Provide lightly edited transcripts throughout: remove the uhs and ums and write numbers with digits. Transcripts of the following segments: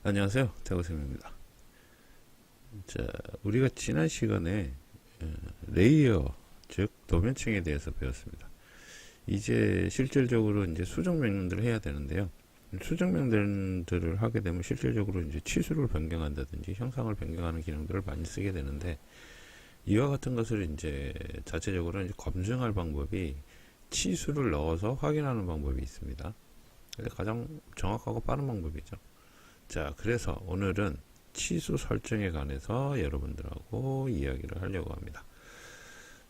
안녕하세요. 태고쌤입니다. 자, 우리가 지난 시간에 레이어, 즉 도면층에 대해서 배웠습니다. 이제 실질적으로 이제 수정 명령들을 해야 되는데요. 수정 명령들을 하게 되면 실질적으로 이제 치수를 변경한다든지 형상을 변경하는 기능들을 많이 쓰게 되는데, 이와 같은 것을 이제 자체적으로 이제 검증할 방법이 치수를 넣어서 확인하는 방법이 있습니다. 가장 정확하고 빠른 방법이죠. 자, 그래서 오늘은 치수 설정에 관해서 여러분들하고 이야기를 하려고 합니다.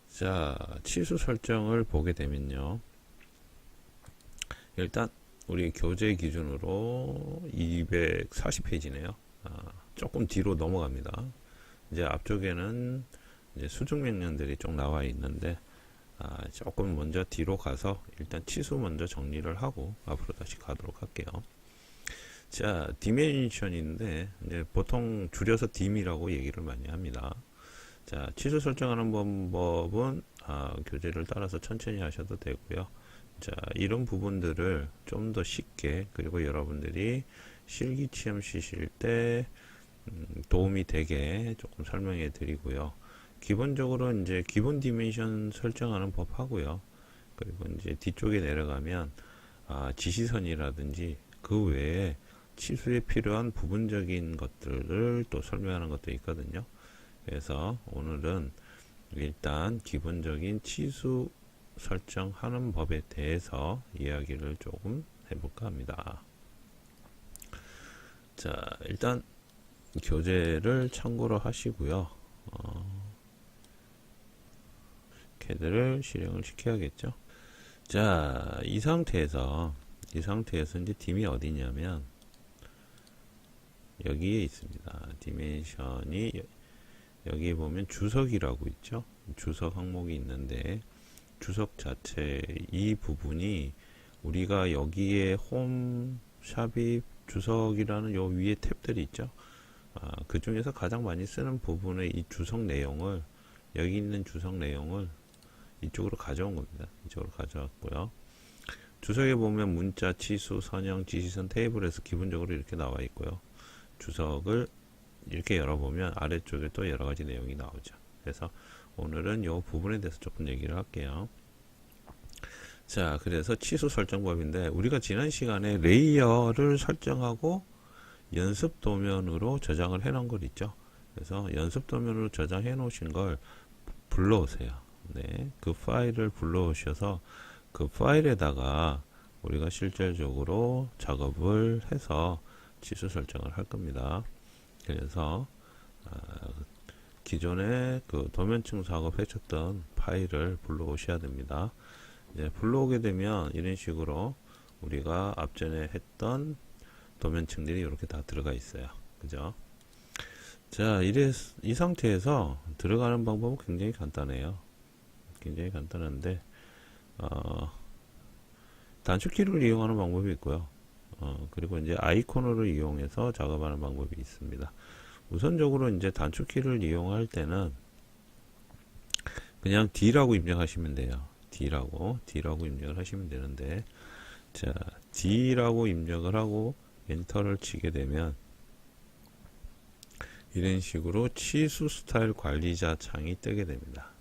자, 치수 설정을 보게 되면요. 일단 우리 교재 기준으로 240페이지네요. 조금 뒤로 넘어갑니다. 이제 앞쪽에는 이제 수정 명령들이 좀 나와 있는데, 조금 먼저 뒤로 가서 일단 치수 먼저 정리를 하고 앞으로 다시 가도록 할게요. 자, 디멘션인데 이제 보통 줄여서 dim이라고 얘기를 많이 합니다. 자, 치수 설정하는 방법은 교재를 따라서 천천히 하셔도 되고요. 자, 이런 부분들을 좀 더 쉽게, 그리고 여러분들이 실기시험 치실 때 도움이 되게 조금 설명해 드리고요. 기본적으로 이제 기본 디멘션 설정하는 법 하고요. 그리고 이제 뒤쪽에 내려가면 지시선이라든지 그 외에 치수에 필요한 부분적인 것들을 또 설명하는 것도 있거든요. 그래서 오늘은 일단 기본적인 치수 설정하는 법에 대해서 이야기를 조금 해볼까 합니다. 자, 일단 교재를 참고로 하시고요. 캐드를 실행을 시켜야겠죠. 자, 이 상태에서 이제 dim이 어디냐면 여기에 있습니다. 디멘션이 여기 보면 주석이라고 있죠. 주석 항목이 있는데, 주석 자체 이 부분이 우리가 여기에 홈, 샵입, 주석이라는 요 위에 탭들이 있죠. 그 중에서 가장 많이 쓰는 부분의 이 주석 내용을, 여기 있는 주석 내용을 이쪽으로 가져온 겁니다. 이쪽으로 가져왔고요. 주석에 보면 문자, 치수, 선형, 지시선, 테이블에서 기본적으로 이렇게 나와 있고요. 주석을 이렇게 열어보면 아래쪽에 또 여러가지 내용이 나오죠. 그래서 오늘은 이 부분에 대해서 조금 얘기를 할게요. 자, 그래서 치수 설정법인데, 우리가 지난 시간에 레이어를 설정하고 연습 도면으로 저장을 해 놓은 걸 있죠. 그래서 연습 도면으로 저장해 놓으신 걸 불러오세요. 네, 그 파일을 불러오셔서 그 파일에다가 우리가 실질적으로 작업을 해서 치수 설정을 할 겁니다. 그래서 기존에 그 도면층 작업하셨던 파일을 불러오셔야 됩니다. 이제 불러오게 되면 이런 식으로 우리가 앞전에 했던 도면층들이 이렇게 다 들어가 있어요. 그죠? 자, 이 상태에서 들어가는 방법은 굉장히 간단해요. 굉장히 간단한데, 단축키를 이용하는 방법이 있고요. 그리고 이제 아이콘을 이용해서 작업하는 방법이 있습니다. 우선적으로 이제 단축키를 이용할 때는 그냥 D라고 입력하시면 돼요. D라고 입력을 하시면 되는데, 자, D라고 입력을 하고 엔터를 치게 되면 이런 식으로 치수 스타일 관리자 창이 뜨게 됩니다.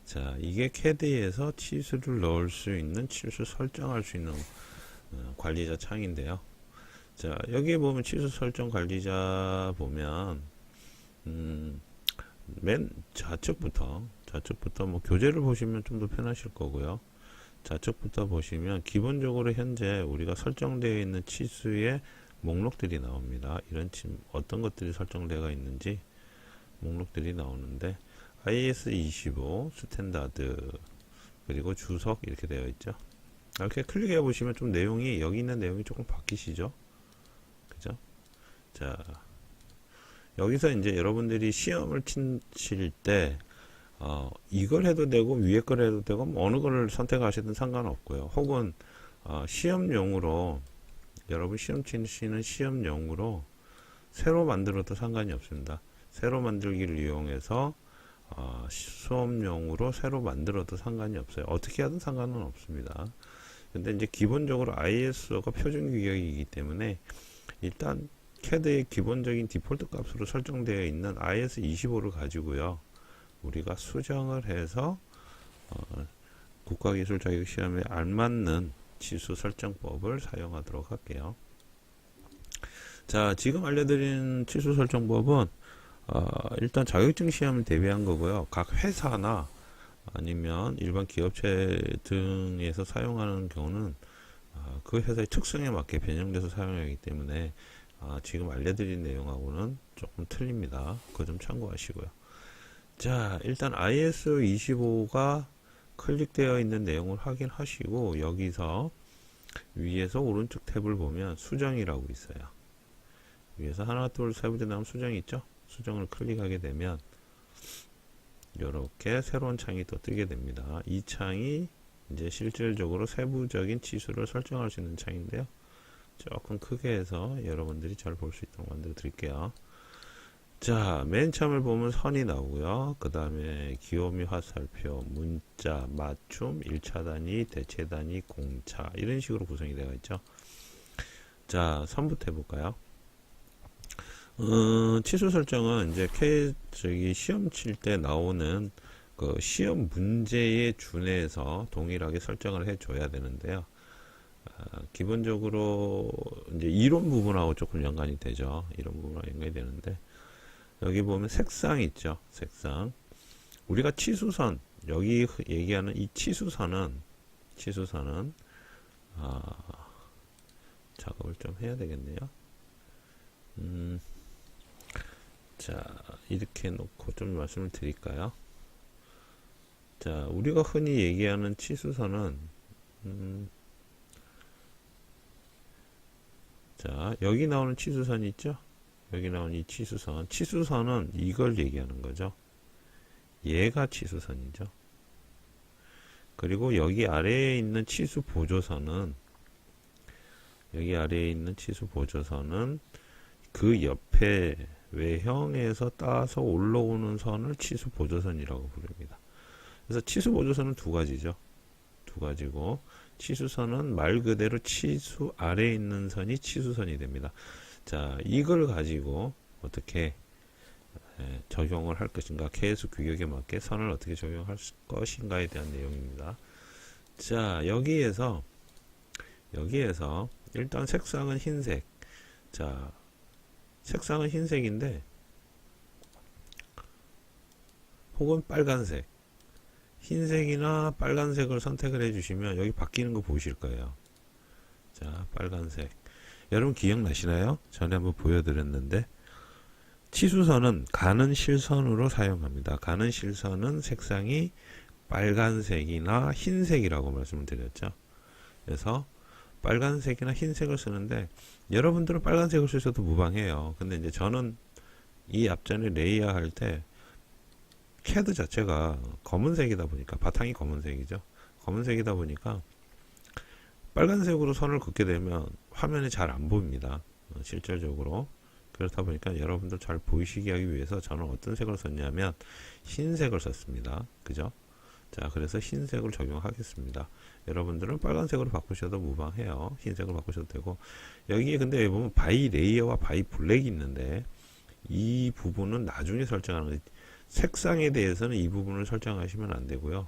자, 이게 캐드에서 치수를 넣을 수 있는, 치수 설정할 수 있는 관리자 창인데요. 자, 여기에 보면 치수 설정 관리자 보면 맨 좌측부터 뭐 교재를 보시면 좀 더 편하실 거고요. 좌측부터 보시면 기본적으로 현재 우리가 설정되어 있는 치수의 목록들이 나옵니다. 이런 어떤 것들이 설정되어 있는지 목록들이 나오는데, IS25 스탠다드, 그리고 주석 이렇게 되어 있죠. 이렇게 클릭해 보시면 좀 내용이, 여기 있는 내용이 조금 바뀌시죠. 그죠? 자, 여기서 이제 여러분들이 시험을 칠 때 이걸 해도 되고 위에 걸 해도 되고 뭐 어느 걸 선택하시든 상관없고요. 혹은 시험용으로, 여러분 시험 치시는 시험용으로 새로 만들어도 상관이 없습니다. 새로 만들기를 이용해서 수업용으로 새로 만들어도 상관이 없어요. 어떻게 하든 상관은 없습니다. 근데 이제 기본적으로 ISO가 표준 규격이기 때문에 일단 CAD의 기본적인 디폴트 값으로 설정되어 있는 IS25를 가지고요. 우리가 수정을 해서 국가기술자격시험에 알맞는 치수 설정법을 사용하도록 할게요. 자, 지금 알려드린 치수 설정법은 일단 자격증 시험을 대비한 거고요. 각 회사나 아니면 일반 기업체 등에서 사용하는 경우는 그 회사의 특성에 맞게 변형돼서 사용하기 때문에 지금 알려드린 내용하고는 조금 틀립니다. 그 점 참고하시고요. 자, 일단 ISO 25가 클릭되어 있는 내용을 확인하시고 여기서 위에서 오른쪽 탭을 보면 수정이라고 있어요. 위에서 하나 둘 세 번째 나오면 수정이 있죠. 수정을 클릭하게 되면 이렇게 새로운 창이 또 뜨게 됩니다. 이 창이 이제 실질적으로 세부적인 치수를 설정할 수 있는 창인데요. 조금 크게 해서 여러분들이 잘 볼 수 있도록 만들어 드릴게요. 자, 맨 처음에 보면 선이 나오고요. 그 다음에 기호 및 화살표, 문자, 맞춤, 1차 단위, 대체 단위, 공차 이런 식으로 구성이 되어 있죠. 자, 선부터 해볼까요? 치수 설정은 이제 시험 칠 때 나오는 그 시험 문제에 준해서 동일하게 설정을 해줘야 되는데요. 기본적으로 이제 이론 부분하고 조금 연관이 되죠. 이론 부분하고 연관이 되는데 여기 보면 색상 있죠. 색상. 우리가 치수선 여기 얘기하는 이 치수선은 작업을 좀 해야 되겠네요. 자, 이렇게 놓고 좀 말씀을 드릴까요? 자, 우리가 흔히 얘기하는 치수선은 자, 여기 나오는 치수선 있죠? 여기 나오는 이 치수선은 이걸 얘기하는 거죠. 얘가 치수선이죠. 그리고 여기 아래에 있는 치수 보조선은 그 옆에 외형에서 따서 올라오는 선을 치수 보조선이라고 부릅니다. 그래서 치수 보조선은 두 가지죠. 두 가지고 치수선은 말 그대로 치수 아래에 있는 선이 치수선이 됩니다. 자, 이걸 가지고 어떻게 적용을 할 것인가, KS 규격에 맞게 선을 어떻게 적용할 것인가에 대한 내용입니다. 자, 여기에서 일단 색상은 흰색. 자, 색상은 흰색인데 혹은 빨간색, 흰색이나 빨간색을 선택을 해주시면 여기 바뀌는 거 보실 거예요. 자, 빨간색. 여러분 기억나시나요? 전에 한번 보여드렸는데 치수선은 가는 실선으로 사용합니다. 가는 실선은 색상이 빨간색이나 흰색이라고 말씀을 드렸죠. 그래서 빨간색이나 흰색을 쓰는데 여러분들은 빨간색을 쓰셔도 무방해요. 근데 이제 저는 이 앞전에 레이어 할 때 CAD 자체가 검은색이다 보니까 바탕이 검은색이죠. 검은색이다 보니까 빨간색으로 선을 긋게 되면 화면에 잘 안 보입니다. 실질적으로. 그렇다 보니까 여러분들 잘 보이시게 하기 위해서 저는 어떤 색을 썼냐면 흰색을 썼습니다. 그죠? 자, 그래서 흰색을 적용하겠습니다. 여러분들은 빨간색으로 바꾸셔도 무방해요. 흰색으로 바꾸셔도 되고. 여기에 근데 여기 보면 바이 레이어와 바이 블랙이 있는데 이 부분은 나중에 설정하는 거예요. 색상에 대해서는 이 부분을 설정하시면 안 되고요.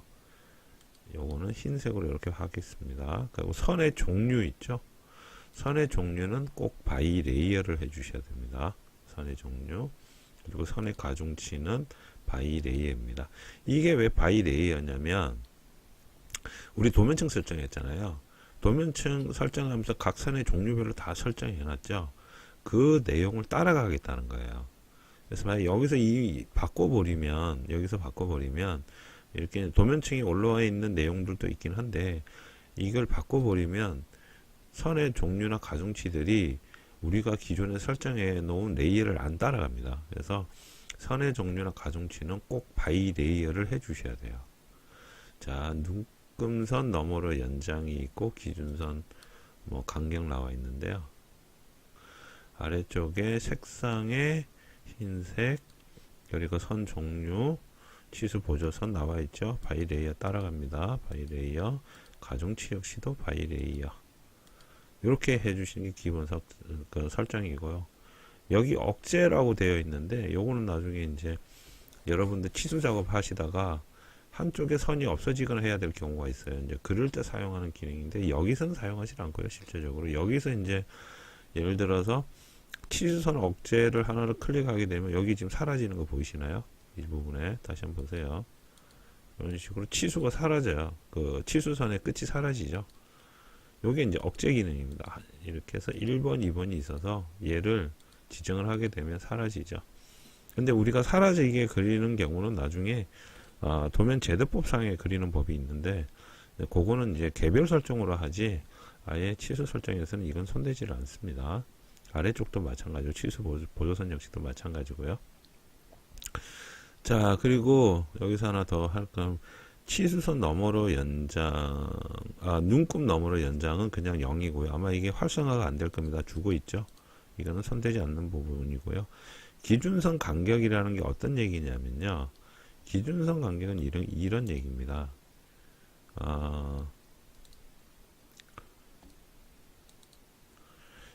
요거는 흰색으로 이렇게 하겠습니다. 그리고 선의 종류 있죠? 선의 종류는 꼭 바이 레이어를 해주셔야 됩니다. 선의 종류. 그리고 선의 가중치는 바이 레이어입니다. 이게 왜 바이 레이어냐면 우리 도면층 설정했잖아요. 도면층 설정하면서 각 선의 종류별로 다 설정해놨죠. 그 내용을 따라가겠다는 거예요. 그래서 만약 여기서 바꿔버리면 이렇게 도면층이 올라와 있는 내용들도 있긴 한데 이걸 바꿔버리면 선의 종류나 가중치들이 우리가 기존에 설정해 놓은 레이어를 안 따라갑니다. 그래서 선의 종류나 가중치는 꼭 바이 레이어를 해 주셔야 돼요. 자, 눈금선 너머로 연장이 있고 기준선 간격 나와 있는데요. 아래쪽에 색상에 흰색, 그리고 선 종류, 치수 보조선 나와 있죠. 바이 레이어 따라갑니다. 바이 레이어. 가중치 역시도 바이 레이어. 이렇게 해주시는 게 기본 설정이고요. 여기 억제라고 되어 있는데 요거는 나중에 이제 여러분들 치수 작업 하시다가 한쪽에 선이 없어지거나 해야 될 경우가 있어요. 이제 그럴 때 사용하는 기능인데 여기서는 사용하지 않고요. 실제적으로 여기서 이제 예를 들어서 치수선 억제를 하나를 클릭하게 되면 여기 지금 사라지는 거 보이시나요? 이 부분에 다시 한번 보세요. 이런 식으로 치수가 사라져요. 그 치수선의 끝이 사라지죠. 요게 이제 억제 기능입니다. 이렇게 해서 1번, 2번이 있어서 얘를 지정을 하게 되면 사라지죠. 근데 우리가 사라지게 그리는 경우는 나중에 도면 제도법상에 그리는 법이 있는데 그거는 이제 개별 설정으로 하지 아예 치수 설정에서는 이건 손대지를 않습니다. 아래쪽도 마찬가지고 치수 보조선 역시도 마찬가지고요. 자, 그리고 여기서 하나 더 할 건 치수선 너머로 연장, 눈금 너머로 연장은 그냥 0이고요. 아마 이게 활성화가 안 될 겁니다. 주고 있죠. 이거는 손대지 않는 부분이고요. 기준선 간격이라는 게 어떤 얘기냐면요. 기준선 간격은 이런 얘기입니다.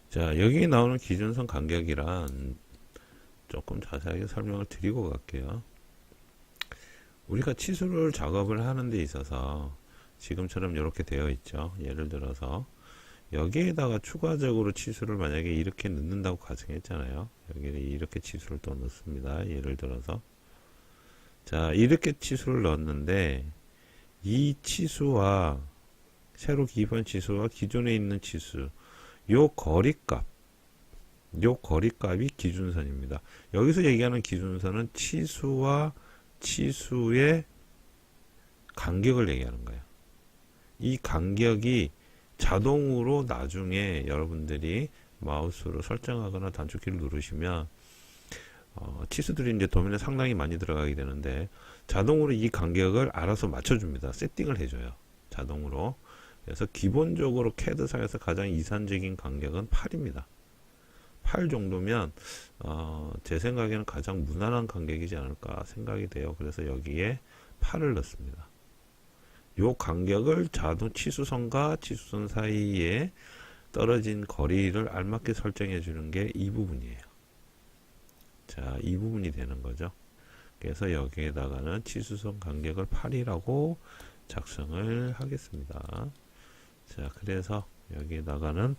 자, 여기 나오는 기준선 간격이란 조금 자세하게 설명을 드리고 갈게요. 우리가 치수를 작업을 하는 데 있어서 지금처럼 이렇게 되어 있죠. 예를 들어서 여기에다가 추가적으로 치수를 만약에 이렇게 넣는다고 가정했잖아요. 여기에 이렇게 치수를 또 넣습니다. 예를 들어서 자, 이렇게 치수를 넣었는데 이 치수와 새로 기본 치수와 기존에 있는 치수 요 거리값이 기준선입니다. 여기서 얘기하는 기준선은 치수와 치수의 간격을 얘기하는 거예요. 이 간격이 자동으로 나중에 여러분들이 마우스로 설정하거나 단축키를 누르시면 치수들이 이제 도면에 상당히 많이 들어가게 되는데 자동으로 이 간격을 알아서 맞춰줍니다. 세팅을 해줘요. 자동으로. 그래서 기본적으로 캐드상에서 가장 이산적인 간격은 8입니다. 8 정도면 제 생각에는 가장 무난한 간격이지 않을까 생각이 돼요. 그래서 여기에 8을 넣습니다. 요 간격을 자동 치수선과 치수선 사이에 떨어진 거리를 알맞게 설정해 주는 게 이 부분이에요. 자, 이 부분이 되는 거죠. 그래서 여기에다가는 치수선 간격을 8이라고 작성을 하겠습니다. 자, 그래서 여기에다가는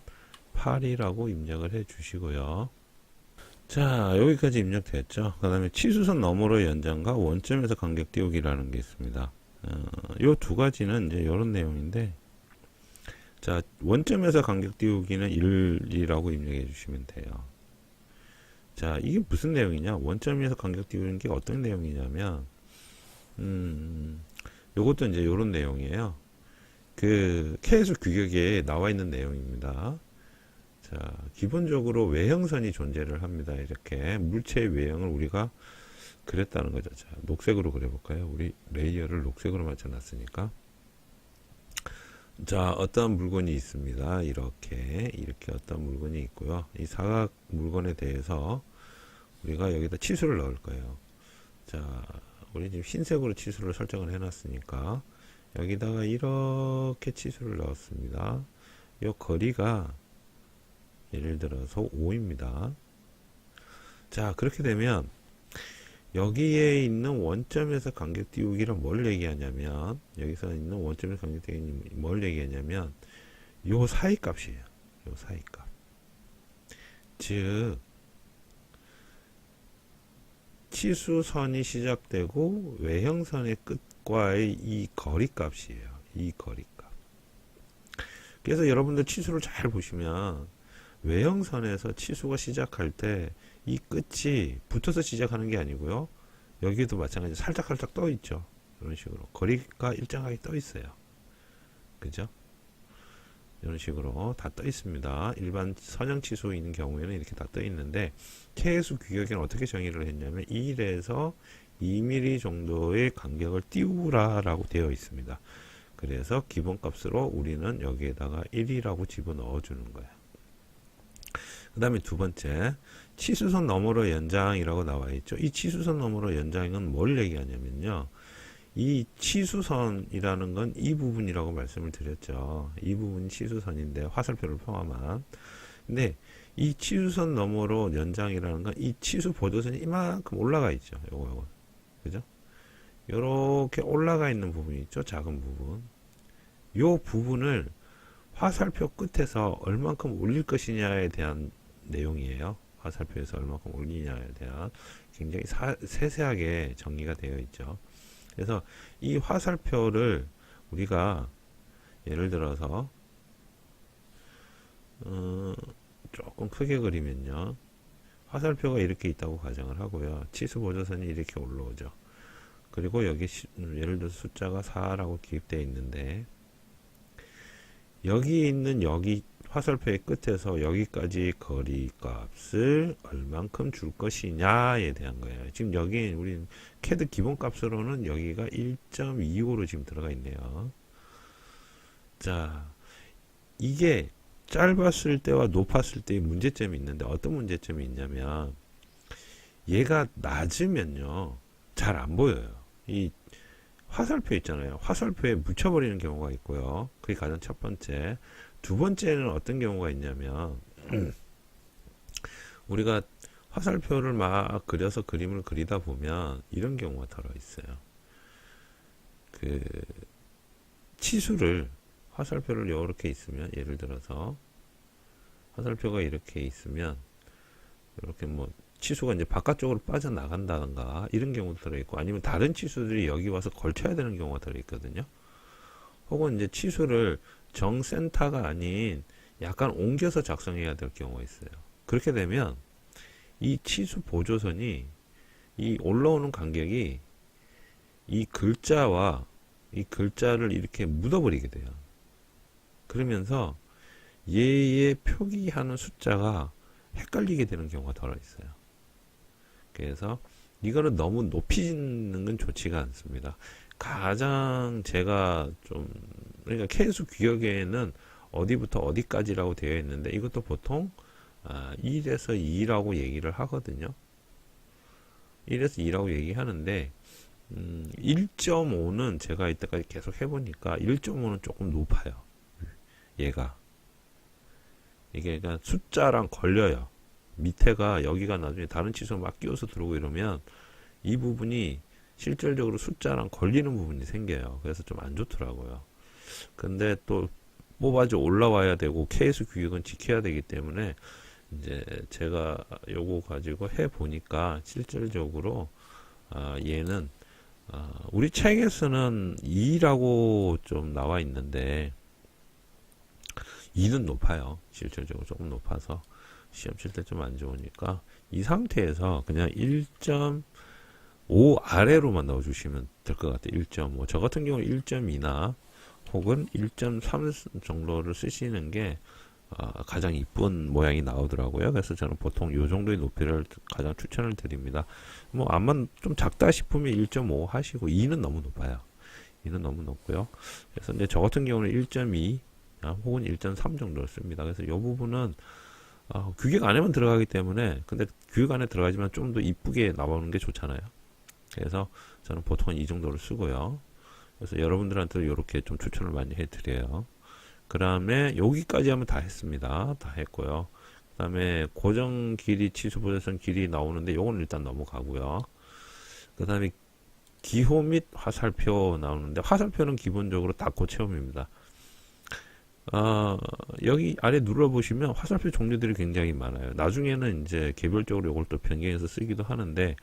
8이라고 입력을 해 주시고요. 자, 여기까지 입력됐죠. 그 다음에 치수선 너머로 연장과 원점에서 간격 띄우기라는 게 있습니다. 요 두 가지는 이제 이런 내용인데, 자, 원점에서 간격 띄우기는 1이라고 입력해 주시면 돼요. 자, 이게 무슨 내용이냐? 원점에서 간격 띄우는 게 어떤 내용이냐면, 요것도 이제 이런 내용이에요. 그 K수 규격에 나와 있는 내용입니다. 자, 기본적으로 외형선이 존재를 합니다. 이렇게 물체의 외형을 우리가 그렸다는 거죠. 자, 녹색으로 그려볼까요? 우리 레이어를 녹색으로 맞춰놨으니까. 자, 어떤 물건이 있습니다. 이렇게 어떤 물건이 있고요. 이 사각 물건에 대해서 우리가 여기다 치수를 넣을 거예요. 자, 우리 지금 흰색으로 치수를 설정을 해놨으니까 여기다가 이렇게 치수를 넣었습니다. 이 거리가 예를 들어서 5입니다. 자, 그렇게 되면 여기에 있는 원점에서 간격 띄우기를 뭘 얘기하냐면, 여기서 있는 원점에서 간격 띄우기는 뭘 얘기하냐면 요 사이 값이에요. 요 사이 값. 즉 치수선이 시작되고 외형선의 끝과의 이 거리 값이에요. 이 거리 값. 그래서 여러분들 치수를 잘 보시면 외형선에서 치수가 시작할 때 이 끝이 붙어서 시작하는 게 아니고요. 여기도 마찬가지로 살짝 떠 있죠. 이런 식으로 거리가 일정하게 떠 있어요. 그죠? 이런 식으로 다 떠 있습니다. 일반 선형 치수인 경우에는 이렇게 다 떠 있는데 K수 규격에는 어떻게 정의를 했냐면 1에서 2mm 정도의 간격을 띄우라 라고 되어 있습니다. 그래서 기본값으로 우리는 여기에다가 1이라고 집어넣어 주는 거예요. 그 다음에 두 번째, 치수선 너머로 연장이라고 나와 있죠. 이 치수선 너머로 연장은 뭘 얘기하냐면요. 이 치수선이라는 건 이 부분이라고 말씀을 드렸죠. 이 부분이 치수선인데 화살표를 포함한. 근데 이 치수선 너머로 연장이라는 건 이 치수 보조선이 이만큼 올라가 있죠. 요거. 그죠? 요렇게 올라가 있는 부분이 있죠. 작은 부분. 요 부분을 화살표 끝에서 얼만큼 올릴 것이냐에 대한 내용이에요. 화살표에서 얼만큼 올리냐에 대한 굉장히 세세하게 정리가 되어 있죠. 그래서 이 화살표를 우리가 예를 들어서 조금 크게 그리면요. 화살표가 이렇게 있다고 가정을 하고요. 치수 보조선이 이렇게 올라오죠. 그리고 여기 예를 들어서 숫자가 4라고 기입되어 있는데 여기 있는 여기 화살표의 끝에서 여기까지 거리 값을 얼만큼 줄 것이냐에 대한 거예요. 지금 여기 우리 CAD 기본 값으로는 여기가 1.25로 지금 들어가 있네요. 자, 이게 짧았을 때와 높았을 때의 문제점이 있는데 어떤 문제점이 있냐면 얘가 낮으면요 잘 안 보여요. 이 화살표 있잖아요. 화살표에 묻혀버리는 경우가 있고요. 그게 가장 첫 번째. 두 번째는 어떤 경우가 있냐면 우리가 화살표를 막 그려서 그림을 그리다 보면 이런 경우가 들어 있어요. 그 치수를 화살표를 이렇게 있으면 예를 들어서 화살표가 이렇게 있으면 이렇게 뭐 치수가 이제 바깥쪽으로 빠져나간다던가 이런 경우도 들어있고 아니면 다른 치수들이 여기 와서 걸쳐야 되는 경우가 들어있거든요. 혹은 이제 치수를 정센터가 아닌 약간 옮겨서 작성해야 될 경우가 있어요. 그렇게 되면 이 치수 보조선이 이 올라오는 간격이 이 글자와 이 글자를 이렇게 묻어버리게 돼요. 그러면서 얘의 표기하는 숫자가 헷갈리게 되는 경우가 들어있어요. 그래서 이거는 너무 높이 짓는 건 좋지가 않습니다. 가장 제가 좀 그러니까 케이스 규격에는 어디부터 어디까지라고 되어 있는데 이것도 보통 1에서 2라고 얘기를 하거든요. 1에서 2라고 얘기하는데 1.5는 제가 이때까지 계속 해보니까 1.5는 조금 높아요. 얘가 이게 그러니까 숫자랑 걸려요. 밑에가 여기가 나중에 다른 치수 막 끼워서 들어오고 이러면 이 부분이 실질적으로 숫자랑 걸리는 부분이 생겨요. 그래서 좀 안 좋더라고요. 근데 또 뽑아져 올라와야 되고 케이스 규격은 지켜야 되기 때문에 이제 제가 요거 가지고 해 보니까 실질적으로 얘는 우리 책에서는 2라고 좀 나와 있는데 2는 높아요. 실질적으로 조금 높아서 시험 칠 때 좀 안 좋으니까 이 상태에서 그냥 1.5 아래로만 넣어주시면 될 것 같아요. 1.5. 저 같은 경우는 1.2나 혹은 1.3 정도를 쓰시는 게 가장 이쁜 모양이 나오더라고요. 그래서 저는 보통 이 정도의 높이를 가장 추천을 드립니다. 뭐 아마 좀 작다 싶으면 1.5 하시고 2는 너무 높아요. 2는 너무 높고요. 그래서 이제 저 같은 경우는 1.2 혹은 1.3 정도를 씁니다. 그래서 이 부분은 규격 안에만 들어가기 때문에 근데 규격 안에 들어가지만 좀 더 이쁘게 나오는 게 좋잖아요. 그래서 저는 보통 이 정도를 쓰고요. 그래서 여러분들한테 이렇게 좀 추천을 많이 해드려요. 그 다음에 여기까지 하면 다 했습니다. 다 했고요. 그 다음에 고정 길이 치수 보조선 길이 나오는데 요건 일단 넘어가고요. 그 다음에 기호 및 화살표 나오는데 화살표는 기본적으로 닫고 체험입니다. 여기 아래 눌러보시면 화살표 종류들이 굉장히 많아요. 나중에는 이제 개별적으로 이걸 또 변경해서 쓰기도 하는데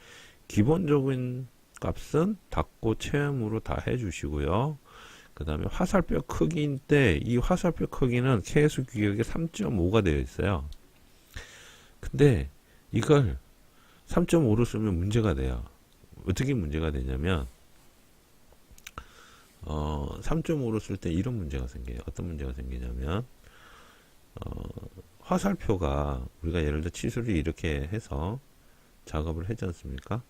기본적인 값은 닫고 체험으로 다 해주시고요. 그 다음에 화살표 크기인데 이 화살표 크기는 KS 규격에 3.5가 되어 있어요. 근데 이걸 3.5로 쓰면 문제가 돼요. 어떻게 문제가 되냐면 3.5로 쓸 때 이런 문제가 생겨요. 어떤 문제가 생기냐면 화살표가 우리가 예를 들어 치수를 이렇게 해서 작업을 하지 않습니까?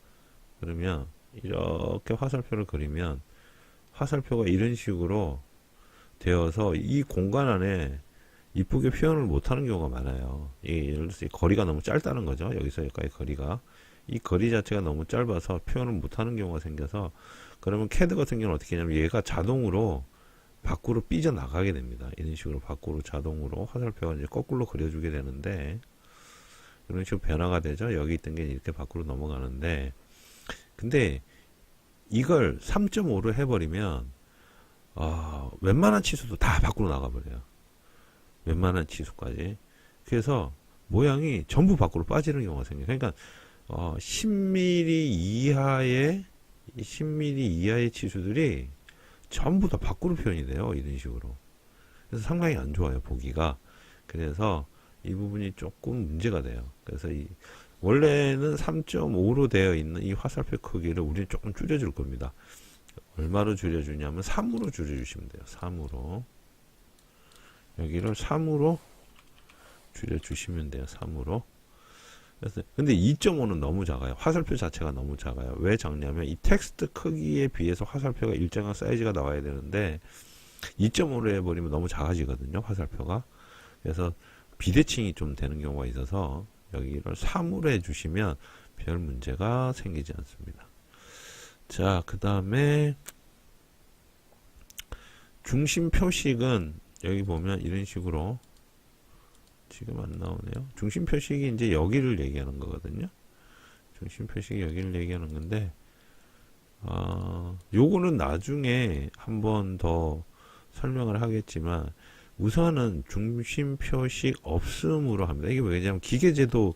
그러면 이렇게 화살표를 그리면 화살표가 이런 식으로 되어서 이 공간 안에 이쁘게 표현을 못하는 경우가 많아요. 예를 들어서 이 거리가 너무 짧다는 거죠. 여기서 여기까지 거리가 이 거리 자체가 너무 짧아서 표현을 못하는 경우가 생겨서 그러면 CAD 같은 경우는 어떻게 하냐면 얘가 자동으로 밖으로 삐져 나가게 됩니다. 이런 식으로 밖으로 자동으로 화살표가 이제 거꾸로 그려주게 되는데 이런 식으로 변화가 되죠. 여기 있던 게 이렇게 밖으로 넘어가는데, 근데 이걸 3.5로 해버리면 웬만한 치수도 다 밖으로 나가버려요. 웬만한 치수까지. 그래서 모양이 전부 밖으로 빠지는 경우가 생겨요. 그러니까 10mm 이하의 치수들이 전부 다 밖으로 표현이 돼요. 이런 식으로. 그래서 상당히 안 좋아요, 보기가. 그래서 이 부분이 조금 문제가 돼요. 그래서 원래는 3.5로 되어 있는 이 화살표 크기를 우리는 조금 줄여줄 겁니다. 얼마로 줄여주냐면 3으로 줄여주시면 돼요. 3으로. 여기를 3으로 줄여주시면 돼요. 3으로. 그래서 근데 2.5는 너무 작아요. 화살표 자체가 너무 작아요. 왜 작냐면 이 텍스트 크기에 비해서 화살표가 일정한 사이즈가 나와야 되는데 2.5로 해버리면 너무 작아지거든요. 화살표가. 그래서 비대칭이 좀 되는 경우가 있어서 여기를 3으로 해주시면 별 문제가 생기지 않습니다. 자, 그 다음에 중심 표식은 여기 보면 이런 식으로 지금 안 나오네요. 중심 표식이 이제 여기를 얘기하는 거거든요. 중심 표식이 여기를 얘기하는 건데, 요거는 나중에 한 번 더 설명을 하겠지만, 우선은 중심 표식 없음으로 합니다. 이게 왜냐면 기계제도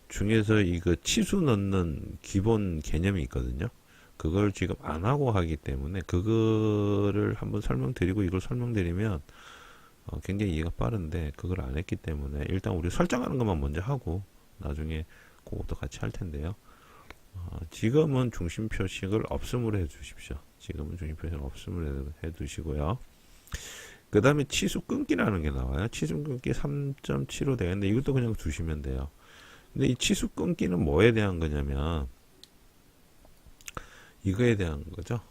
중에서 이거 치수 넣는 기본 개념이 있거든요. 그걸 지금 안 하고 하기 때문에 그거를 한번 설명드리고 이걸 설명드리면 굉장히 이해가 빠른데 그걸 안 했기 때문에 일단 우리 설정하는 것만 먼저 하고 나중에 그것도 같이 할 텐데요. 지금은 중심 표식을 없음으로 해 주십시오. 지금은 중심 표식을 없음으로 해 두시고요. 그 다음에 치수 끊기라는 게 나와요. 치수 끊기 3.75 되겠는데 이것도 그냥 두시면 돼요. 근데 이 치수 끊기는 뭐에 대한 거냐면 이거에 대한 거죠.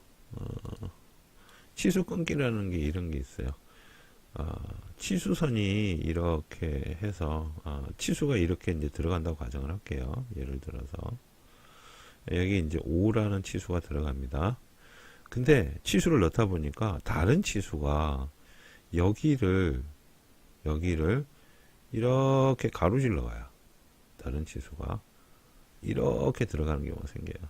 치수 끊기라는 게 이런 게 있어요. 치수선이 이렇게 해서 치수가 이렇게 이제 들어간다고 가정을 할게요. 예를 들어서 여기 이제 5라는 치수가 들어갑니다. 근데 치수를 넣다 보니까 다른 치수가 여기를 이렇게 가로질러 가요. 다른 치수가 이렇게 들어가는 경우가 생겨요.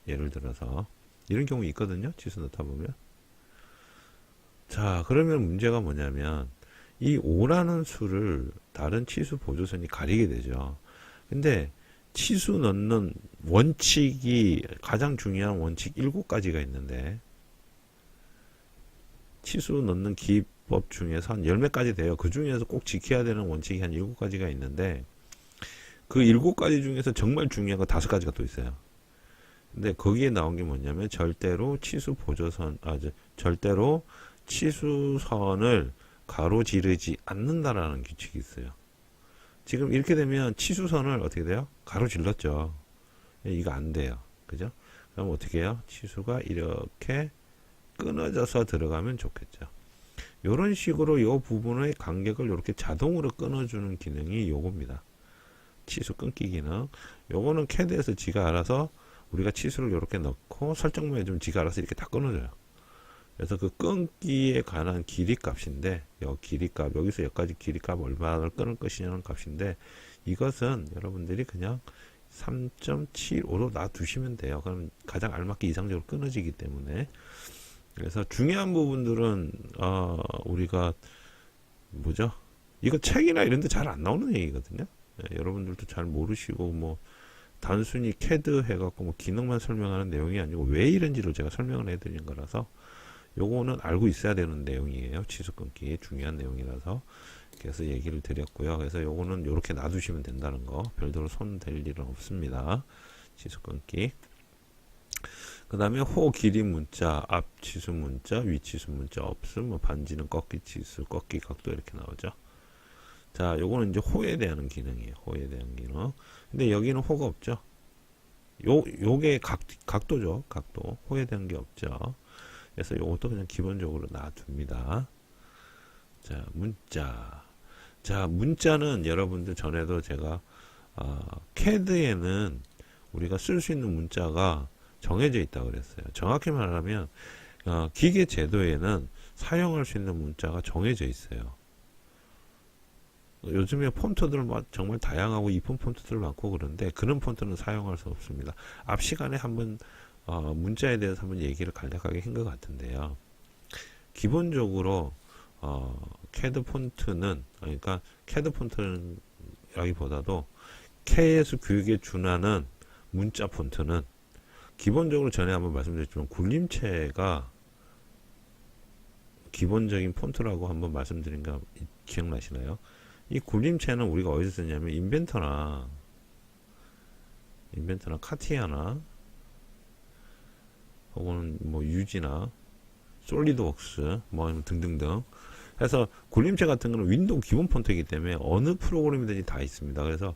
예를 들어서 이런 경우 있거든요. 치수 넣다 보면. 자, 그러면 문제가 뭐냐면 이 5라는 수를 다른 치수 보조선이 가리게 되죠. 근데 치수 넣는 원칙이 가장 중요한 원칙 7가지가 있는데 치수 넣는 기법 중에서 한 10몇 가지 돼요. 그 중에서 꼭 지켜야 되는 원칙이 한 7가지가 있는데 그 7가지 중에서 정말 중요한 거 5가지가 또 있어요. 근데 거기에 나온 게 뭐냐면 절대로 치수 보조선, 절대로 치수선을 가로지르지 않는다라는 규칙이 있어요. 지금 이렇게 되면 치수선을 어떻게 돼요? 가로질렀죠. 이거 안 돼요. 그죠? 그럼 어떻게 해요? 치수가 이렇게 끊어져서 들어가면 좋겠죠. 이런 식으로 이 부분의 간격을 이렇게 자동으로 끊어주는 기능이 요겁니다. 치수 끊기 기능. 요거는 CAD에서 지가 알아서 우리가 치수를 이렇게 넣고 설정만 해주면 지가 알아서 이렇게 다 끊어줘요. 그래서 그 끊기에 관한 길이 값인데, 요 길이 값, 여기서 여기까지 길이 값 얼마를 끊을 것이냐는 값인데, 이것은 여러분들이 그냥 3.75로 놔두시면 돼요. 그럼 가장 알맞게 이상적으로 끊어지기 때문에. 그래서 중요한 부분들은, 우리가, 뭐죠? 이거 책이나 이런 데 잘 안 나오는 얘기거든요. 여러분들도 잘 모르시고, 단순히 CAD 해갖고 기능만 설명하는 내용이 아니고 왜 이런지를 제가 설명을 해드린 거라서 요거는 알고 있어야 되는 내용이에요. 치수 끊기 중요한 내용이라서 그래서 얘기를 드렸고요. 그래서 요거는 요렇게 놔두시면 된다는 거 별도로 손 댈 일은 없습니다. 치수 끊기. 그 다음에 호 길이 문자, 앞 치수 문자, 위 치수 문자 없음, 반지는 꺾기 치수, 꺾기 각도 이렇게 나오죠. 자, 요거는 이제 호에 대한 기능이에요. 호에 대한 기능. 근데 여기는 호가 없죠. 요게 각도죠. 각도. 호에 대한 게 없죠. 그래서 요것도 그냥 기본적으로 놔둡니다. 자, 문자. 자, 문자는 여러분들 전에도 제가, CAD에는 우리가 쓸 수 있는 문자가 정해져 있다고 그랬어요. 정확히 말하면, 기계 제도에는 사용할 수 있는 문자가 정해져 있어요. 요즘에 폰트들 정말 다양하고 이쁜 폰트들 많고 그런데 그런 폰트는 사용할 수 없습니다. 앞 시간에 한번 문자에 대해서 한번 얘기를 간략하게 한 것 같은데요. 기본적으로 CAD 폰트는 그러니까 CAD 폰트는 라기보다도 KS 교육에 준하는 문자 폰트는 기본적으로 전에 한번 말씀드렸지만 굴림체가 기본적인 폰트라고 한번 말씀드린 거 기억나시나요? 이 굴림체는 우리가 어디서 쓰냐면 인벤터나 카티아나 혹은 뭐 유지나 솔리드웍스 뭐 등등등 해서 굴림체 같은 거는 윈도우 기본 폰트이기 때문에 어느 프로그램이든지 다 있습니다. 그래서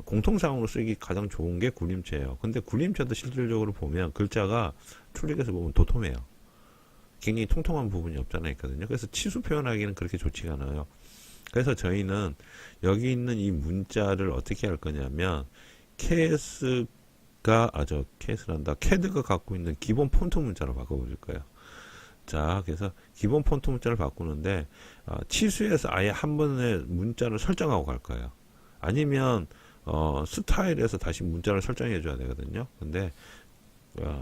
공통사용으로 쓰기 가장 좋은 게 굴림체예요. 근데 굴림체도 실질적으로 보면 글자가 출력해서 보면 도톰해요. 굉장히 통통한 부분이 없잖아요. 있거든요. 그래서 치수 표현하기는 그렇게 좋지가 않아요. 그래서 저희는 여기 있는 이 문자를 어떻게 할 거냐면 KS가 CAD가 갖고 있는 기본 폰트 문자로 바꿔볼 거예요. 자, 그래서 기본 폰트 문자를 바꾸는데 치수에서 아예 한 번에 문자를 설정하고 갈 거예요. 아니면 스타일에서 다시 문자를 설정해 줘야 되거든요. 근데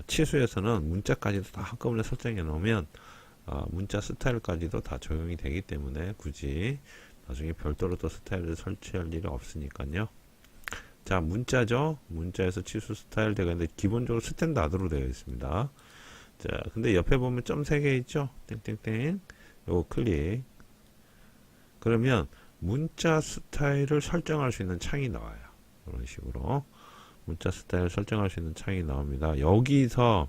치수에서는 문자까지도 다 한꺼번에 설정해 놓으면 문자 스타일까지도 다 적용이 되기 때문에 굳이 나중에 별도로 또 스타일을 설치할 일이 없으니까요. 자, 문자죠. 문자에서 치수 스타일 되어 있는데 기본적으로 스탠다드로 되어 있습니다. 자, 근데 옆에 보면 점 3개 있죠? 땡땡땡. 요거 클릭. 그러면 문자 스타일을 설정할 수 있는 창이 나와요. 이런 식으로. 문자 스타일 설정할 수 있는 창이 나옵니다. 여기서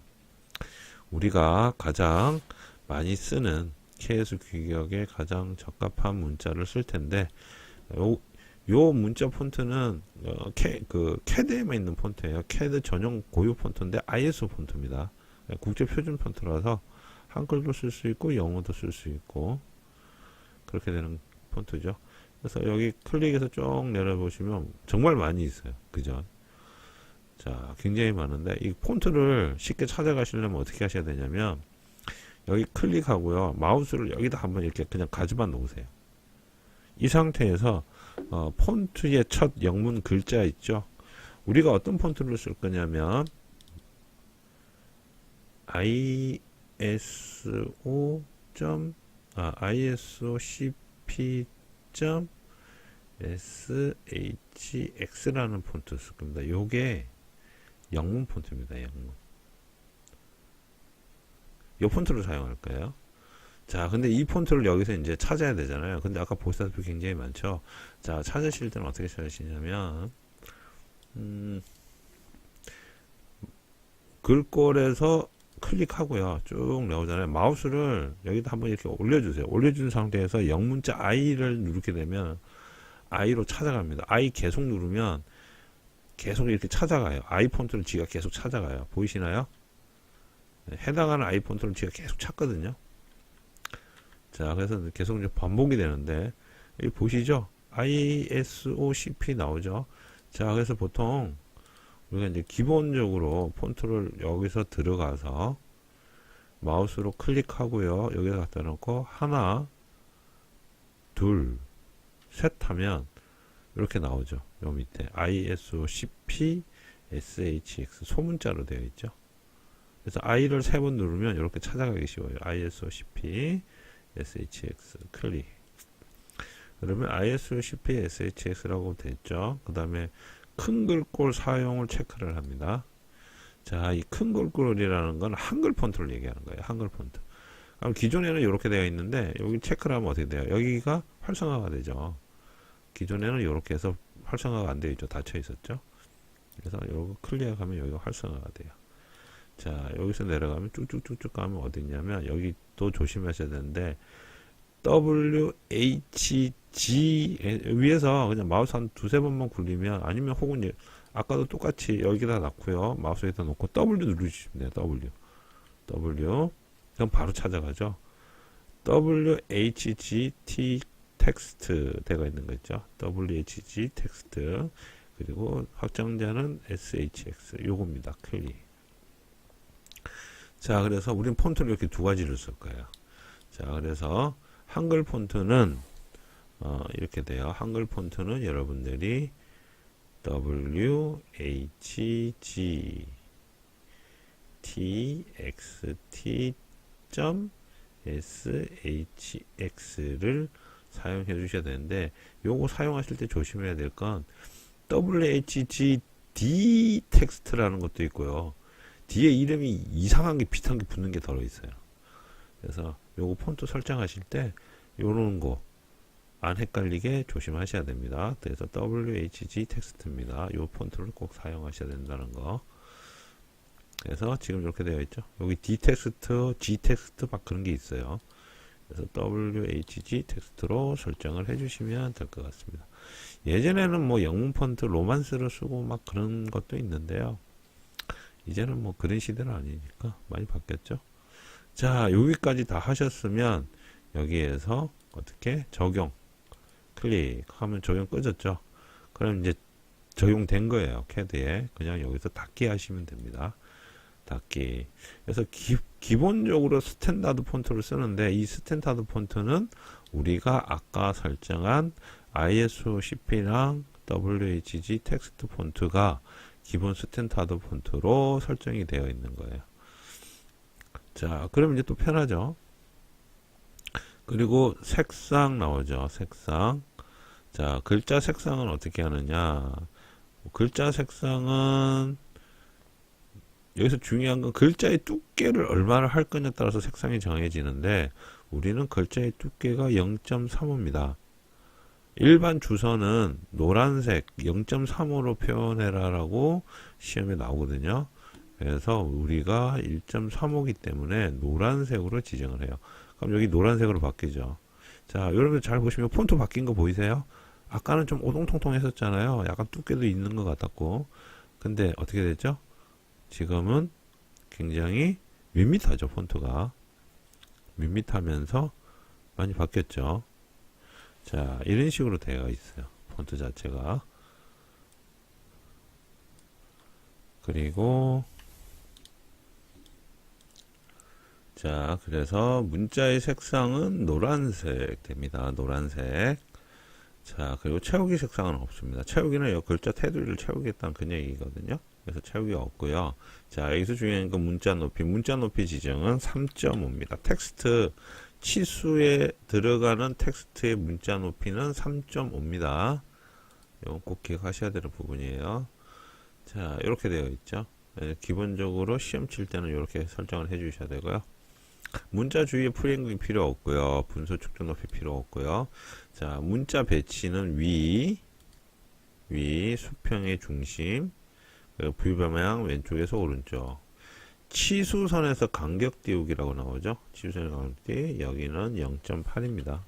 우리가 가장 많이 쓰는 KS 규격에 가장 적합한 문자를 쓸 텐데 요 문자 폰트는 CAD에만 있는 폰트예요. CAD 전용 고유 폰트인데 ISO 폰트입니다. 국제 표준 폰트라서 한글도 쓸 수 있고 영어도 쓸 수 있고 그렇게 되는 폰트죠. 그래서 여기 클릭해서 쭉 내려보시면 정말 많이 있어요. 그죠? 자, 굉장히 많은데 이 폰트를 쉽게 찾아가시려면 어떻게 하셔야 되냐면 여기 클릭하고요. 마우스를 여기다 한번 이렇게 그냥 가져다 놓으세요. 이 상태에서 폰트의 첫 영문 글자 있죠? 우리가 어떤 폰트를 쓸 거냐면 ISO-cp.shx라는 폰트 쓸 겁니다. 요게 영문 폰트입니다. 영문. 요 폰트를 사용할 거예요. 자, 근데 이 폰트를 여기서 이제 찾아야 되잖아요. 근데 아까 보시다시피 굉장히 많죠. 자, 찾으실 때는 어떻게 찾으시냐면 글꼴에서 클릭하고요. 쭉 나오잖아요. 마우스를 여기다 한번 이렇게 올려주세요. 올려준 상태에서 영문자 I를 누르게 되면 I로 찾아갑니다. I 계속 누르면 계속 이렇게 찾아가요. I 폰트를 지가 계속 찾아가요. 보이시나요? 네, 해당하는 I 폰트를 지가 계속 찾거든요. 자, 그래서 계속 이제 반복이 되는데 여기 보시죠? ISOCP 나오죠? 자, 그래서 보통 우리가 이제 기본적으로 폰트를 여기서 들어가서 마우스로 클릭하고요. 여기다 갖다 놓고 하나, 둘, 셋 하면 이렇게 나오죠. 요 밑에 ISOCP SHX 소문자로 되어 있죠. 그래서 I를 3번 누르면 이렇게 찾아가기 쉬워요. ISOCP SHX 클릭. 그러면 ISOCP SHX라고 됐죠. 그 다음에 큰 글꼴 사용을 체크를 합니다. 자, 이 큰 글꼴이라는 건 한글 폰트를 얘기하는 거예요. 한글 폰트. 그럼 기존에는 이렇게 되어 있는데 여기 체크를 하면 어떻게 돼요? 여기가 활성화가 되죠. 기존에는 이렇게 해서 활성화가 안 되어 있죠. 닫혀 있었죠. 그래서 이거 클릭하면 여기가 활성화가 돼요. 자, 여기서 내려가면 쭉쭉쭉쭉 가면 어디 있냐면 여기 또 조심하셔야 되는데 WHG 위에서 그냥 마우스 한 두세 번만 굴리면 아니면 혹은 아까도 똑같이 여기다 놨고요. 마우스에다 놓고 W 누르시면 돼요. W 그럼 바로 찾아가죠. WHGT 텍스트 되어 있는 거 있죠. WHG 텍스트 그리고 확장자는 SHX 요겁니다. 클릭. 자, 그래서 우린 폰트를 이렇게 두 가지를 쓸 거예요. 자, 그래서 한글 폰트는 이렇게 돼요. 한글 폰트는 여러분들이 WHG txt.shx를 사용해 주셔야 되는데, 요거 사용하실 때 조심해야 될 건 WHGD 텍스트라는 것도 있고요. 뒤에 이름이 이상한 게 비슷한 게 붙는 게 들어 있어요. 그래서 요거 폰트 설정하실 때 요런 거 안 헷갈리게 조심하셔야 됩니다. 그래서 WHG 텍스트입니다. 요 폰트를 꼭 사용하셔야 된다는 거. 그래서 지금 이렇게 되어 있죠. 여기 D 텍스트, G 텍스트 막 그런 게 있어요. 그래서 WHG 텍스트로 설정을 해주시면 될 것 같습니다. 예전에는 뭐 영문 폰트 로만스를 쓰고 막 그런 것도 있는데요. 이제는 뭐 그런 시대는 아니니까 많이 바뀌었죠. 자, 여기까지 다 하셨으면 여기에서 어떻게 적용 클릭하면 적용 꺼졌죠. 그럼 이제 적용된 거예요. 캐드에 그냥 여기서 닫기 하시면 됩니다. 닫기. 그래서 기본적으로 스탠다드 폰트를 쓰는데, 이 스탠다드 폰트는 우리가 아까 설정한 ISO10P랑 WHG 텍스트 폰트가 기본 스탠다드 폰트로 설정이 되어 있는 거예요. 자, 그럼 이제 또 편하죠. 그리고 색상 나오죠. 색상. 자, 글자 색상은 어떻게 하느냐. 글자 색상은 여기서 중요한 건 글자의 두께를 얼마나 할 거냐에 따라서 색상이 정해지는데, 우리는 글자의 두께가 0.35입니다. 일반 주소는 노란색 0.35로 표현해라 라고 시험에 나오거든요. 그래서 우리가 1.35이기 때문에 노란색으로 지정을 해요. 그럼 여기 노란색으로 바뀌죠. 자, 여러분 잘 보시면 폰트 바뀐 거 보이세요? 아까는 좀 오동통통 했었잖아요. 약간 두께도 있는 것 같았고. 근데 어떻게 됐죠? 지금은 굉장히 밋밋하죠. 폰트가 밋밋하면서 많이 바뀌었죠. 자, 이런 식으로 되어 있어요. 폰트 자체가. 그리고 자, 그래서 문자의 색상은 노란색 됩니다. 노란색. 자, 그리고 채우기 색상은 없습니다. 채우기는 이 글자 테두리를 채우겠다는 그냥 얘기거든요. 그래서 채우기가 없고요. 자, 여기서 중요한 건 문자 높이. 문자 높이 지정은 3.5입니다. 텍스트 치수에 들어가는 텍스트의 문자 높이는 3.5입니다. 이건 꼭 기억하셔야 되는 부분이에요. 자, 이렇게 되어 있죠. 기본적으로 시험 칠 때는 이렇게 설정을 해 주셔야 되고요. 문자 주위에 프레임이 필요 없고요. 분수 축적 높이 필요 없고요. 자, 문자 배치는 위 수평의 중심, 그리고 뷰 방향 왼쪽에서 오른쪽. 치수선에서 간격 띄우기라고 나오죠. 치수선의 간격 띄우기. 여기는 0.8입니다.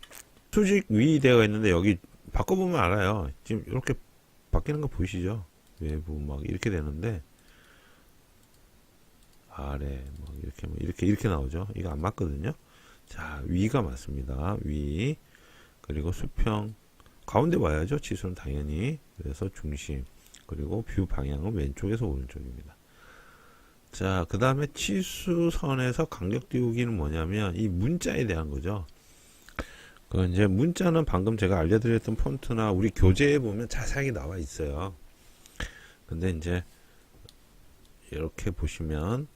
수직 위 되어 있는데 여기 바꿔보면 알아요. 지금 이렇게 바뀌는 거 보이시죠? 외부 막 이렇게 되는데 아래 뭐 이렇게 나오죠. 이거 안 맞거든요. 자, 위가 맞습니다. 위. 그리고 수평 가운데 와야죠. 치수는 당연히. 그래서 중심. 그리고 뷰 방향은 왼쪽에서 오른쪽입니다. 자, 그 다음에 치수선에서 간격 띄우기는 뭐냐면 이 문자에 대한 거죠. 그 이제 문자는 방금 제가 알려드렸던 폰트나 우리 교재에 보면 자세하게 나와 있어요. 근데 이제 이렇게 보시면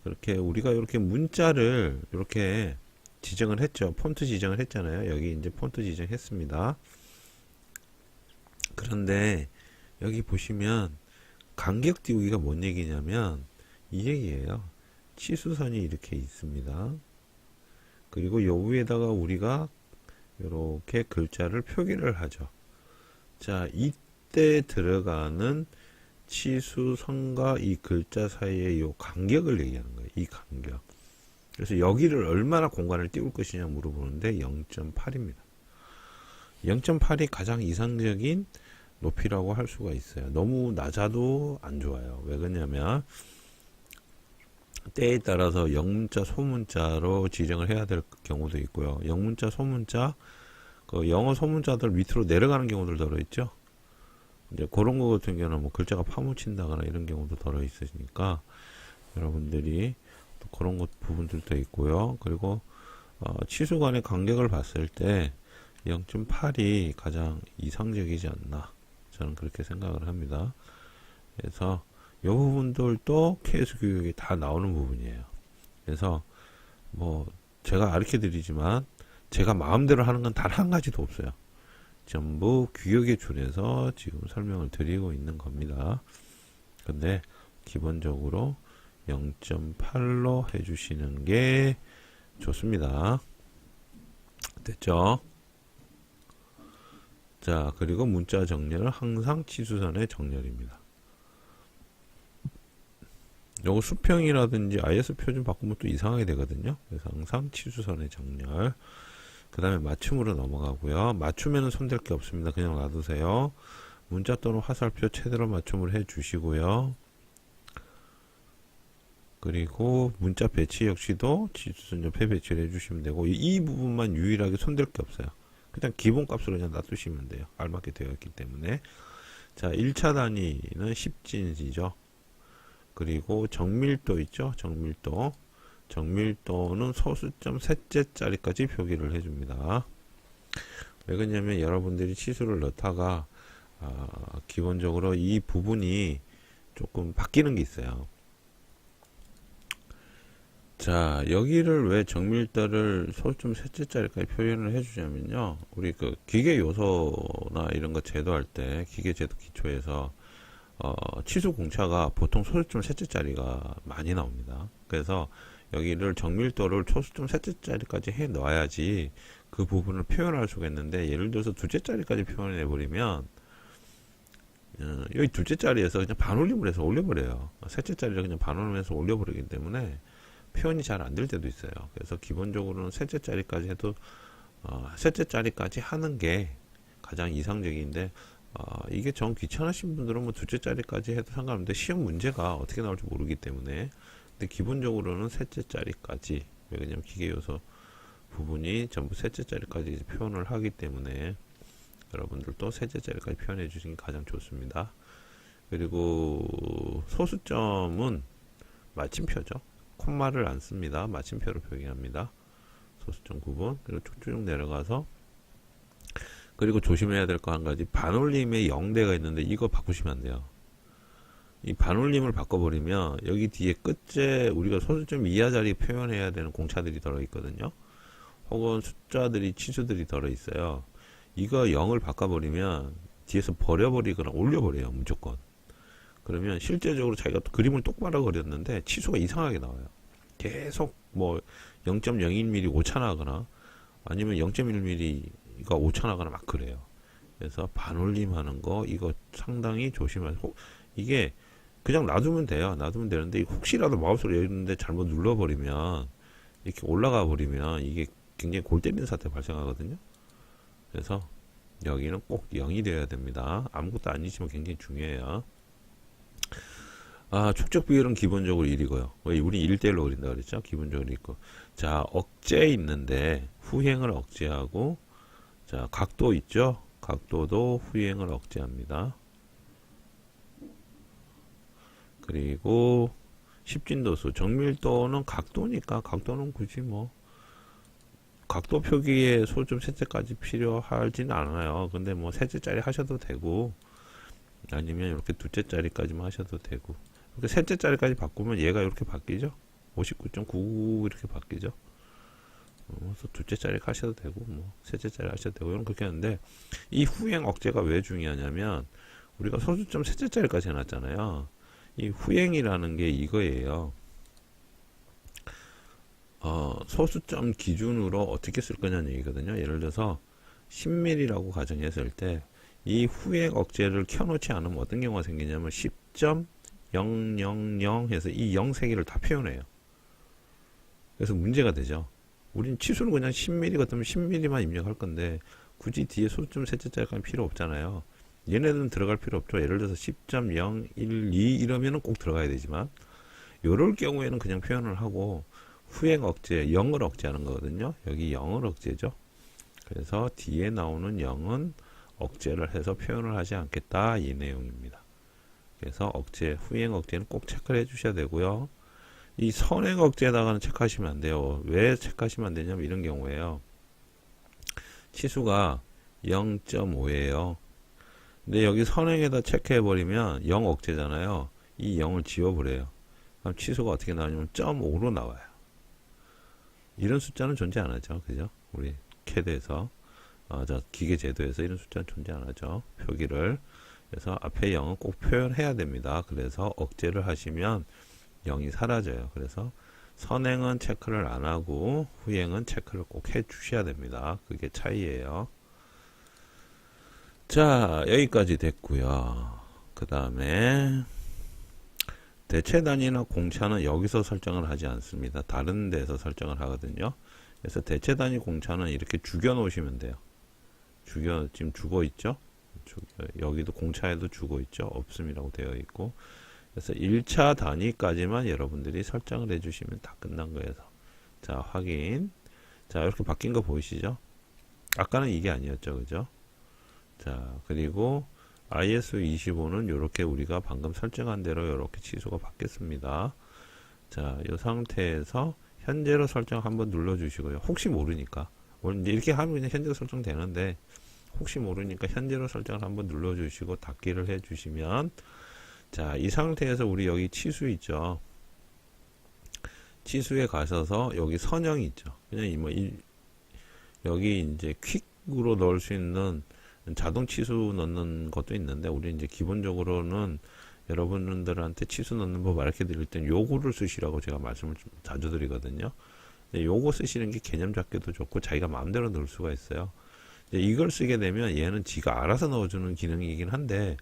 그렇게 우리가 이렇게 문자를 이렇게 지정을 했죠. 폰트 지정을 했잖아요. 여기 이제 폰트 지정했습니다. 그런데 여기 보시면 간격 띄우기가 뭔 얘기냐면 이 얘기예요. 치수선이 이렇게 있습니다. 그리고 요 위에다가 우리가 이렇게 글자를 표기를 하죠. 자, 이때 들어가는 치수선과 이 글자 사이의 이 간격을 얘기하는 거예요. 이 간격. 그래서 여기를 얼마나 공간을 띄울 것이냐 물어보는데 0.8입니다. 0.8이 가장 이상적인 높이라고 할 수가 있어요. 너무 낮아도 안 좋아요. 왜 그러냐면 때에 따라서 영문자, 소문자로 지정을 해야 될 경우도 있고요. 영문자, 소문자, 그 영어 소문자들 밑으로 내려가는 경우들 들어있죠. 이제 그런 거 같은 경우는 뭐 글자가 파묻힌다거나 이런 경우도 들어 있으니까 여러분들이 또 그런 것 부분들도 있고요. 그리고 치수 간의 간격을 봤을 때 0.8이 가장 이상적이지 않나 저는 그렇게 생각을 합니다. 그래서 이 부분들도 KS 교육에 다 나오는 부분이에요. 그래서 뭐 제가 가르쳐 드리지만 제가 마음대로 하는 건 단 한 가지도 없어요. 전부 규격에 준해서 지금 설명을 드리고 있는 겁니다. 근데 기본적으로 0.8로 해주시는 게 좋습니다. 됐죠? 자, 그리고 문자 정렬은 항상 치수선의 정렬입니다. 요거 수평이라든지 IS 표준 바꾸면 또 이상하게 되거든요. 그래서 항상 치수선의 정렬. 그 다음에 맞춤으로 넘어가고요. 맞춤에는 손댈 게 없습니다. 그냥 놔두세요. 문자 또는 화살표 최대로 맞춤을 해 주시고요. 그리고 문자 배치 역시도 치수선 옆에 배치를 해주시면 되고, 이 부분만 유일하게 손댈 게 없어요. 그냥 기본값으로 그냥 놔두시면 돼요. 알맞게 되어 있기 때문에. 자, 1차 단위는 10진이죠. 그리고 정밀도 있죠. 정밀도는 소수점 셋째 자리까지 표기를 해줍니다. 왜 그러냐면 여러분들이 치수를 넣다가 기본적으로 이 부분이 조금 바뀌는 게 있어요. 자, 여기를 왜 정밀도를 소수점 셋째 자리까지 표현을 해주냐면요. 우리 그 기계 요소나 이런 거 제도할 때 기계 제도 기초에서 치수 공차가 보통 소수점 셋째 자리가 많이 나옵니다. 그래서 여기를 정밀도를 소수점 셋째 자리까지 해 넣어야지 그 부분을 표현할 수가 있는데, 예를 들어서 둘째 자리까지 표현해 버리면 여기 둘째 자리에서 그냥 반올림을 해서 올려버려요. 셋째 자리를 그냥 반올림해서 올려버리기 때문에 표현이 잘 안 될 때도 있어요. 그래서 기본적으로는 셋째 자리까지 해도 셋째 자리까지 하는 게 가장 이상적인데, 이게 정 귀찮으신 분들은 뭐 둘째 자리까지 해도 상관없는데 시험 문제가 어떻게 나올지 모르기 때문에, 근데 기본적으로는 셋째 자리까지, 왜냐면 기계 요소 부분이 전부 셋째 자리까지 표현을 하기 때문에 여러분들도 셋째 자리까지 표현해 주시는 게 가장 좋습니다. 그리고 소수점은 마침표죠. 콤마를 안 씁니다. 마침표로 표기합니다. 소수점 구분. 그리고 쭉쭉 내려가서, 그리고 조심해야 될 거 한 가지, 반올림에 0대가 있는데 이거 바꾸시면 안 돼요. 이 반올림을 바꿔버리면 여기 뒤에 끝에 우리가 소수점 이하 자리 표현해야 되는 공차들이 들어있거든요. 혹은 숫자들이, 치수들이 들어있어요. 이거 0을 바꿔버리면 뒤에서 버려버리거나 올려버려요. 무조건. 그러면 실제적으로 자기가 그림을 똑바로 그렸는데 치수가 이상하게 나와요. 계속 뭐 0.01mm 오차나거나 아니면 0.1mm가 오차나거나 막 그래요. 그래서 반올림 하는 거 이거 상당히 조심하세요. 이게 그냥 놔두면 돼요. 놔두면 되는데 혹시라도 마우스를 여는데 잘못 눌러버리면 이렇게 올라가 버리면 이게 굉장히 골 때리는 사태 발생하거든요. 그래서 여기는 꼭 0이 되어야 됩니다. 아무것도 아니지만 굉장히 중요해요. 축적 비율은 기본적으로 1이고요. 우리 1대1로 그린다 그랬죠? 기본적으로 있고. 자, 억제 있는데 후행을 억제하고, 자, 각도 있죠? 각도도 후행을 억제합니다. 그리고 십진도수, 정밀도는 각도니까 각도는 굳이 뭐 각도 표기에 소수점 셋째까지 필요하진 않아요. 근데 뭐 셋째짜리 하셔도 되고, 아니면 이렇게 둘째짜리까지만 하셔도 되고, 이렇게 셋째짜리까지 바꾸면 얘가 이렇게 바뀌죠. 59.99 이렇게 바뀌죠. 그래서 둘째짜리 하셔도 되고, 뭐 셋째짜리 하셔도 되고, 이런 그렇게 하는데, 이 후행 억제가 왜 중요하냐면 우리가 소수점 셋째짜리까지 해놨잖아요. 이 후행이라는 게 이거예요. 소수점 기준으로 어떻게 쓸 거냐는 얘기거든요. 예를 들어서 10mm라고 가정했을 때 이 후행 억제를 켜놓지 않으면 어떤 경우가 생기냐면 10.000 해서 이 0 세 개를 다 표현해요. 그래서 문제가 되죠. 우린 치수는 그냥 10mm 같으면 10mm만 입력할 건데 굳이 뒤에 소수점 셋째짜리까지 필요 없잖아요. 얘네들은 들어갈 필요 없죠. 예를 들어서 10.012 이러면은 꼭 들어가야 되지만, 요럴 경우에는 그냥 표현을 하고 후행 억제, 0을 억제하는 거거든요. 여기 0을 억제죠. 그래서 뒤에 나오는 0은 억제를 해서 표현을 하지 않겠다, 이 내용입니다. 그래서 억제, 후행 억제는 꼭 체크를 해 주셔야 되고요. 이 선행 억제에다가는 체크하시면 안 돼요. 왜 체크하시면 안 되냐면 이런 경우에요. 치수가 0.5예요. 근데 여기 선행에다 체크해버리면 0 억제잖아요. 이 0을 지워버려요. 그럼 치수가 어떻게 나오냐면 0.5로 나와요. 이런 숫자는 존재 안 하죠. 그죠? 우리 CAD에서, 저 기계 제도에서 이런 숫자는 존재 안 하죠. 표기를. 그래서 앞에 0은 꼭 표현해야 됩니다. 그래서 억제를 하시면 0이 사라져요. 그래서 선행은 체크를 안 하고 후행은 체크를 꼭 해 주셔야 됩니다. 그게 차이예요. 자, 여기까지 됐고요. 그 다음에 대체 단위나 공차는 여기서 설정을 하지 않습니다. 다른 데서 설정을 하거든요. 그래서 대체 단위 공차는 이렇게 죽여 놓으시면 돼요. 지금 죽어 있죠? 여기도 공차에도 죽어 있죠? 없음이라고 되어 있고. 그래서 1차 단위까지만 여러분들이 설정을 해주시면 다 끝난 거예요. 자, 확인. 자, 이렇게 바뀐 거 보이시죠? 아까는 이게 아니었죠, 그죠? 자, 그리고 ISO25는 이렇게 우리가 방금 설정한 대로 이렇게 치수가 바뀌었습니다. 자, 이 상태에서 현재로 설정 한번 눌러주시고요. 혹시 모르니까. 이제 이렇게 하면 그냥 현재로 설정되는데, 혹시 모르니까 현재로 설정을 한번 눌러주시고 닫기를 해주시면, 자, 이 상태에서 우리 여기 치수 있죠. 치수에 가셔서 여기 선형이 있죠. 그냥 여기 이제 퀵으로 넣을 수 있는 자동 치수 넣는 것도 있는데, 우리 이제 기본적으로는 여러분들한테 치수 넣는 법 알려 드릴 땐 요거를 쓰시라고 제가 말씀을 좀 자주 드리거든요. 요거 쓰시는 게 개념 잡기도 좋고 자기가 마음대로 넣을 수가 있어요. 이걸 쓰게 되면 얘는 지가 알아서 넣어주는 기능이긴 한데,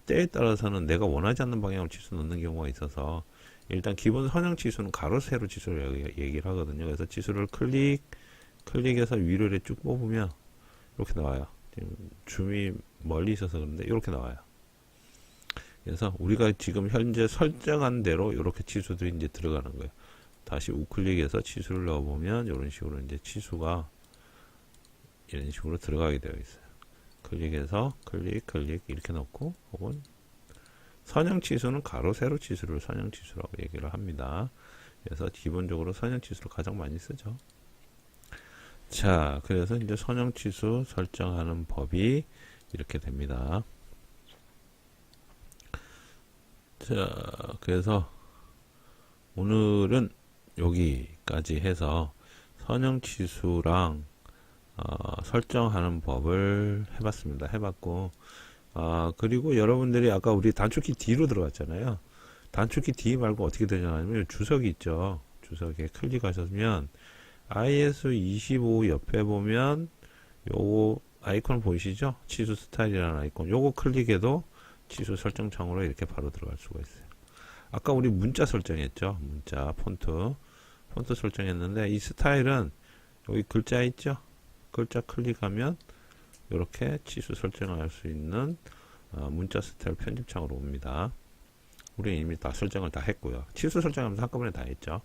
때에 따라서는 내가 원하지 않는 방향으로 치수 넣는 경우가 있어서, 일단 기본 선형 치수는 가로 세로 치수를 얘기를 하거든요. 그래서 치수를 클릭해서 위로 이렇게 쭉 뽑으면 이렇게 나와요. 지금 줌이 멀리 있어서 그런데 이렇게 나와요. 그래서 우리가 지금 현재 설정한 대로 이렇게 치수들이 이제 들어가는 거예요. 다시 우클릭해서 치수를 넣어보면 이런 식으로 이제 치수가 이런 식으로 들어가게 되어 있어요. 클릭해서 클릭 이렇게 넣고, 혹은 선형 치수는 가로 세로 치수를 선형 치수라고 얘기를 합니다. 그래서 기본적으로 선형 치수를 가장 많이 쓰죠. 자, 그래서 이제 선형 치수 설정하는 법이 이렇게 됩니다. 자, 그래서 오늘은 여기까지 해서 선형 치수랑 설정하는 법을 해봤고, 그리고 여러분들이 아까 우리 단축키 D로 들어갔잖아요. 단축키 D 말고 어떻게 되냐면 주석이 있죠. 주석에 클릭하시면 ISO25 옆에 보면 요거 아이콘 보이시죠? 치수 스타일이라는 아이콘. 요거 클릭해도 치수 설정 창으로 이렇게 바로 들어갈 수가 있어요. 아까 우리 문자 설정했죠? 문자 폰트 설정했는데, 이 스타일은 여기 글자 있죠? 글자 클릭하면 이렇게 치수 설정할 수 있는 문자 스타일 편집창으로 옵니다. 우리 이미 다 설정을 다 했고요. 치수 설정하면서 한꺼번에 다 했죠.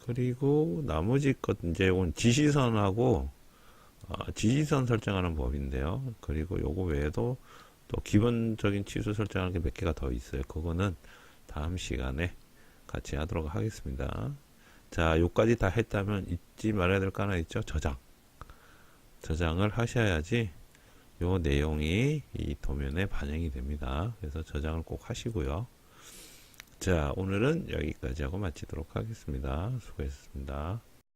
그리고 나머지 것 이제 이건 지시선하고 지시선 설정하는 법인데요. 그리고 요거 외에도 또 기본적인 치수 설정하는 게 몇 개가 더 있어요. 그거는 다음 시간에 같이 하도록 하겠습니다. 자, 요까지 다 했다면 잊지 말아야 될 거 하나 있죠? 저장을 하셔야지 요 내용이 이 도면에 반영이 됩니다. 그래서 저장을 꼭 하시고요. 자, 오늘은 여기까지 하고 마치도록 하겠습니다. 수고했습니다.